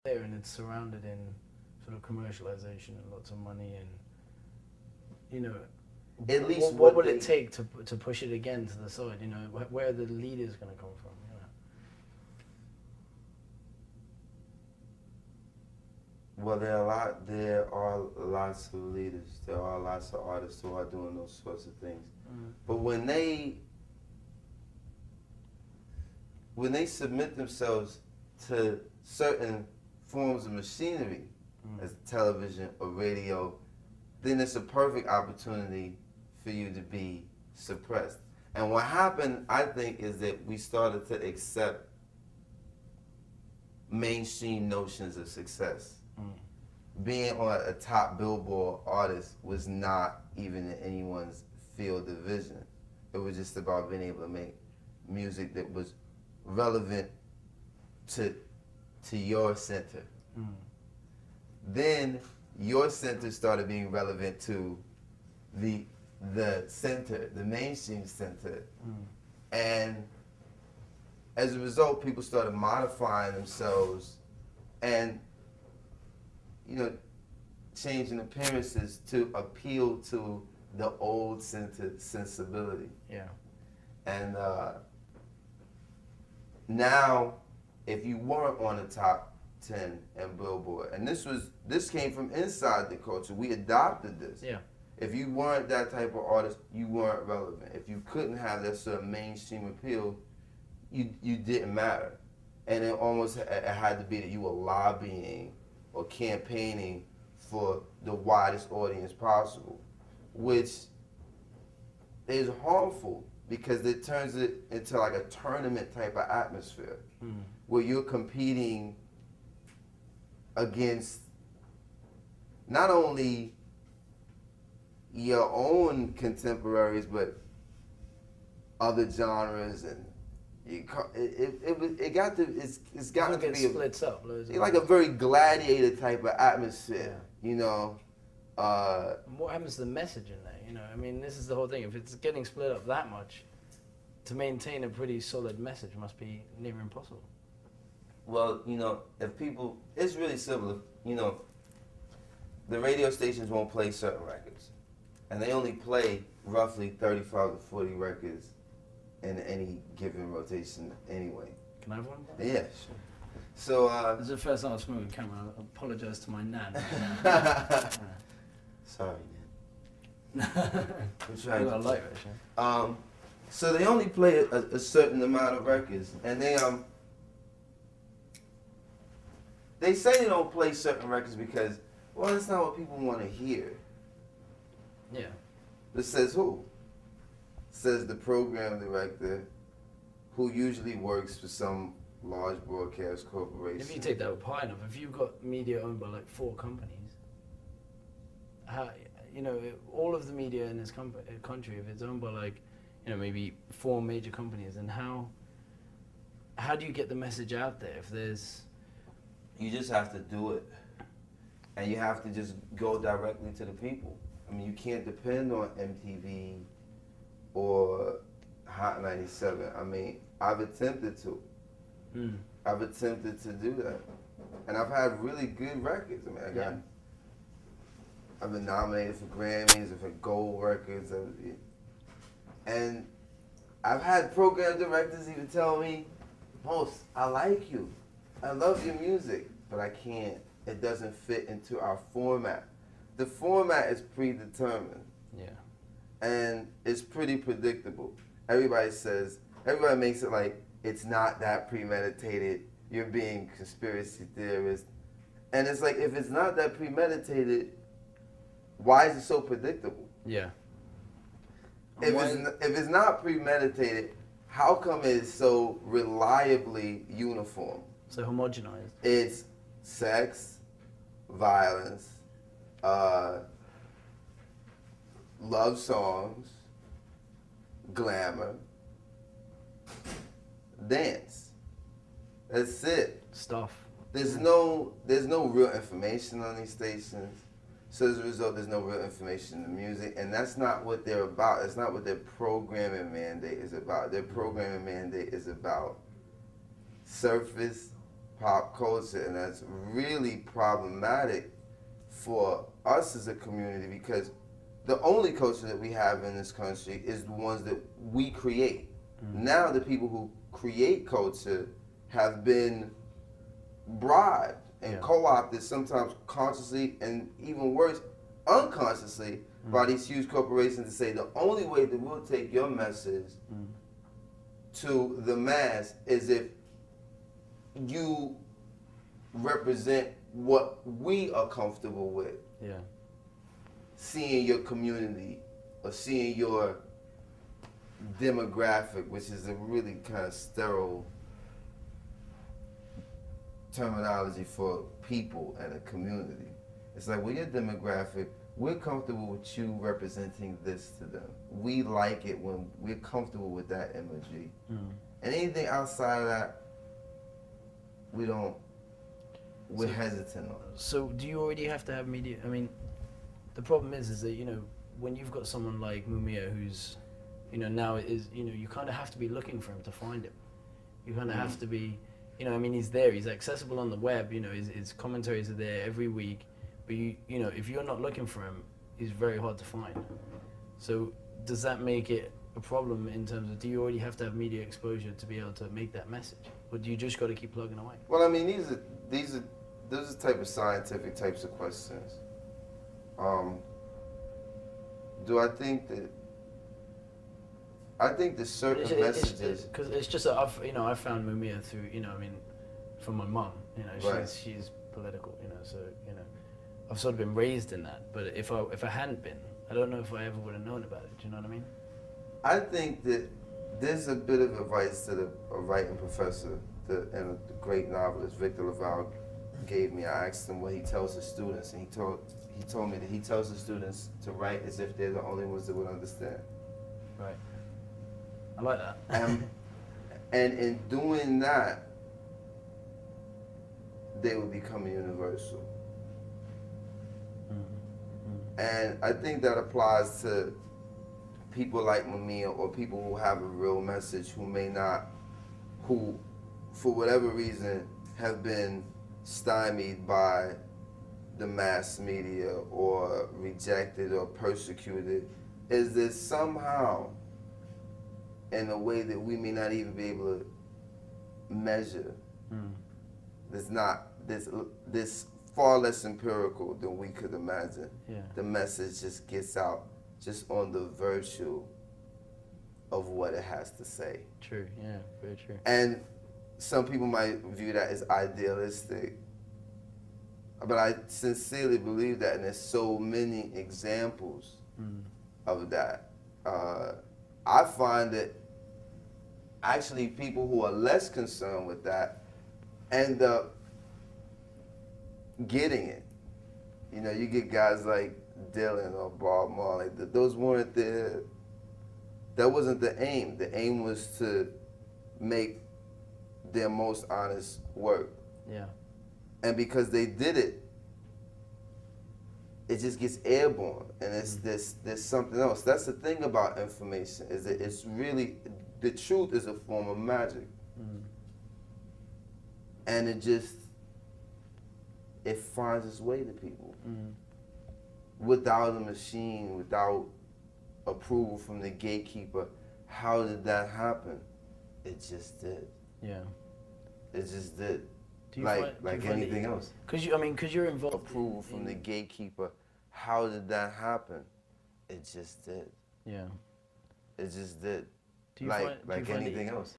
there, and it's surrounded in sort of commercialization and lots of money, and you know, At least what would it take to push it again to the side? You know, where are the leaders going to come from? You know? Well, there are lots of leaders. There are lots of artists who are doing those sorts of things. But when they submit themselves to certain forms of machinery, as television or radio, then it's a perfect opportunity for you to be suppressed. And what happened, I think, is that we started to accept mainstream notions of success. Being on a top Billboard artist was not even in anyone's field of vision. It was just about being able to make music that was relevant to your center. Then your center started being relevant to the center, the mainstream center. And as a result, people started modifying themselves and, you know, changing appearances to appeal to the old center sensibility. Yeah. And now, if you weren't on the top 10 and Billboard, and this came from inside the culture, we adopted this. Yeah. If you weren't that type of artist, you weren't relevant. If you couldn't have that sort of mainstream appeal, you didn't matter. And it almost it had to be that you were lobbying or campaigning for the widest audience possible, which is harmful because it turns it into like a tournament type of atmosphere where you're competing against not only your own contemporaries but other genres, and it's got to be splits up. Like a very gladiator type of atmosphere, you know. What happens to the message in there? You know, I mean, this is the whole thing. If it's getting split up that much, to maintain a pretty solid message must be near impossible. Well, you know, if people, it's really simple. You know, the radio stations won't play certain records, and they only play roughly 35 to 40 records in any given rotation anyway. Can I have one? Yeah, sure. So, this is the first time I've smoking camera. I apologise to my nan. Sorry, Nan. I'm trying to like it, so they only play a certain amount of records, and they say they don't play certain records because, well, that's not what people want to hear. Yeah. This says who? Says the program director, who usually works for some large broadcast corporation. If you take that apart enough, if you've got media owned by like 4 companies, how, you know, all of the media in this country, if it's owned by like, you know, maybe 4 major companies, then how do you get the message out there if there's... You just have to do it. And you have to just go directly to the people. I mean, you can't depend on MTV or Hot 97. I mean, I've attempted to. I've attempted to do that. And I've had really good records. I mean, I've been nominated for Grammys and for gold records. And I've had program directors even tell me, Most, I like you. I love your music, but I can't. It doesn't fit into our format. The format is predetermined. Yeah. And it's pretty predictable. Everybody makes it like it's not that premeditated. You're being conspiracy theorist. And it's like, if it's not that premeditated, why is it so predictable? Yeah. If it's not premeditated, how come it's so reliably uniform? So homogenized. It's sex, violence, love songs, glamour, dance. That's it. Stuff. There's no real information on these stations. So as a result, there's no real information in the music, and that's not what they're about. That's not what their programming mandate is about. Their programming mandate is about surface pop culture, and that's really problematic for us as a community because the only culture that we have in this country is the ones that we create. Now the people who create culture have been bribed and co-opted, sometimes consciously and even worse, unconsciously, by these huge corporations to say the only way that we'll take your message to the mass is if you represent what we are comfortable with. Yeah. Seeing your community or seeing your demographic, which is a really kind of sterile terminology for people and a community. It's like, well, your demographic, we're comfortable with you representing this to them. We like it when we're comfortable with that imagery. And anything outside of that, we're hesitant on. So do you already have to have media? I mean, the problem is that, you know, when you've got someone like Mumia who's, you know, now is, you know, you kind of have to be looking for him to find him. You kind of have to be, you know, I mean, he's there, he's accessible on the web, you know, his commentaries are there every week, but you know, if you're not looking for him, he's very hard to find. So does that make it a problem in terms of, do you already have to have media exposure to be able to make that message? Or do you just got to keep plugging away? Well, I mean, those are type of scientific types of questions. Do I think that? I think the certain messages. Because it's just that I've found Mumia through, you know, I mean, from my mum. You know, she's political. You know, so you know, I've sort of been raised in that. But if I hadn't been, I don't know if I ever would have known about it. Do you know what I mean? I think that there's a bit of advice that a writing professor and a great novelist, Victor Laval, gave me. I asked him what he tells his students, and he told me that he tells the students to write as if they're the only ones that would understand. Right. I like that. And in doing that, they will become universal. And I think that applies to people like Mumia or people who have a real message who may not, who for whatever reason have been stymied by the mass media or rejected or persecuted, is that somehow in a way that we may not even be able to measure, this far less empirical than we could imagine. The message just gets out just on the virtue of what it has to say. True, yeah, very true. And some people might view that as idealistic, but I sincerely believe that, and there's so many examples of that. I find that actually people who are less concerned with that end up getting it. You know, you get guys like Dylan or Bob Marley. Those weren't that wasn't the aim. The aim was to make their most honest work. Yeah. And because they did it, it just gets airborne, and there's something else. That's the thing about information, is that it's really, the truth is a form of magic. And it finds its way to people. Without a machine, without approval from the gatekeeper. How did that happen? It just did. Yeah. It just did. Like anything else. Because you're involved. Approval from the gatekeeper. How did that happen? It just did. Yeah. It just did. Do you like anything else.